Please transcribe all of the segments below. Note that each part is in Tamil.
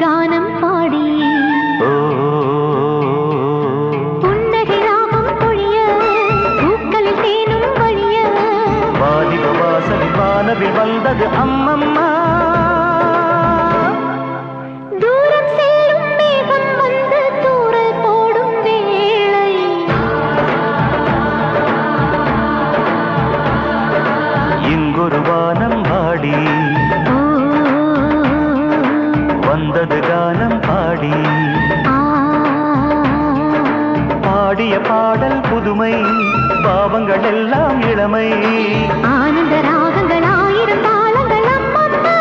கானம் பாடி புன்னகை ராகம் பொழிய பூக்களில் தேனும் வழிய வாலிப வாசலில் வானவில் வந்தது அம்மம்மா தூரம் செல்லும் மேகம் வந்து தூறல் போடும் வேளை இங்கொரு வானம் பாடி வந்தது கானம் பாடி பாடிய பாடல் புதுமை பாவங்கள் எல்லாம் இளமை ஆனந்த ராகங்கள் ஆயிரம் தாளங்கள் அம்மம்மா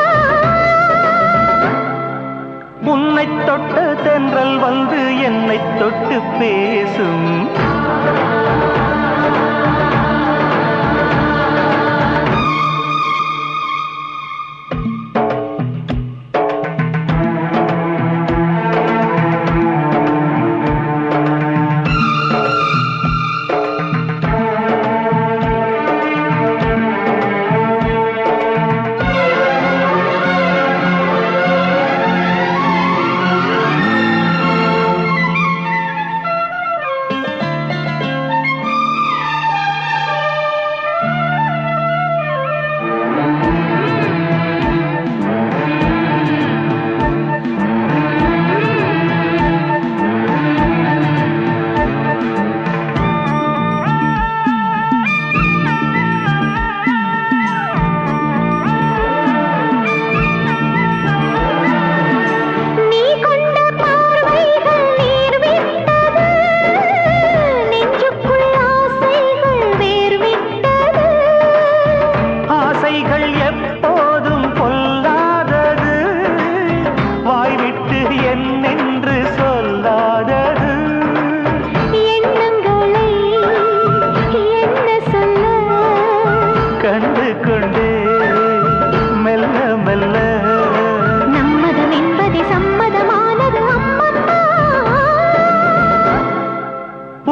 உன்னை தொட்ட தென்றல் வந்து என்னை தொட்டு பேசும்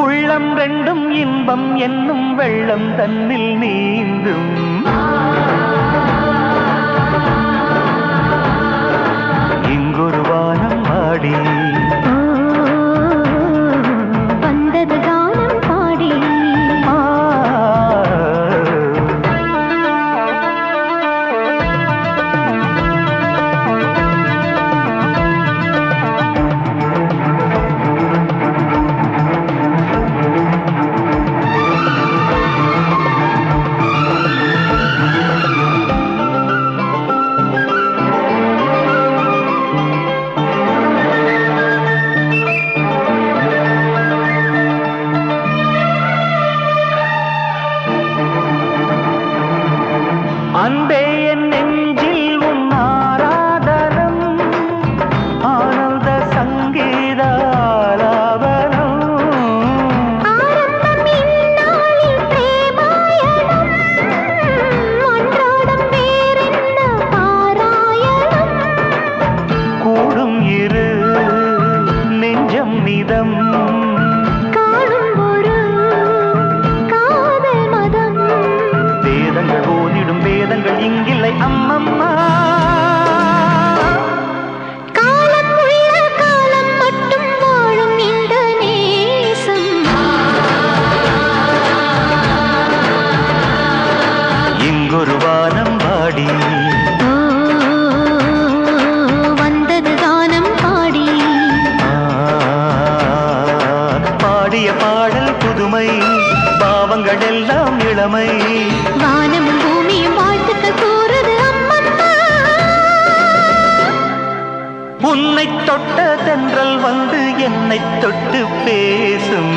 உள்ளம் ரெண்டும் இன்பம் என்னும் வெள்ளம் தன்னில் நீந்தும் இங்கொரு வானம் ஆடி வந்தது கானம் பாடி அன்பே என் நெஞ்சில் உன் ஆராதனம் ஆனந்த சங்கீத ஆலாபனம் ஆரம்பம் இந்நாளில் பிரேமாயணம் ஒன்றாடம் வேறென்ன பாராயணம் கூடும் இரு நெஞ்சம் நிதம் காணும் ஒரு காதல் மதம் வேதங்கள் ஓதிடும் வேதங்கள் இங்கில்லை அம்மம்மா காலம் உள்ள காலம் மட்டும் வாழும் இந்த நேசம் இங்கொரு வானம் பாடி வந்தது கானம் பாடி பாடிய பாடல் புதுமை பாவங்கள் எல்லாம் இளமை வானமும் பூமியும் வாழ்த்துக்கள் கூறுது அம்மம்மா உன்னை தொட்ட தென்றல் வந்து என்னை தொட்டு பேசும்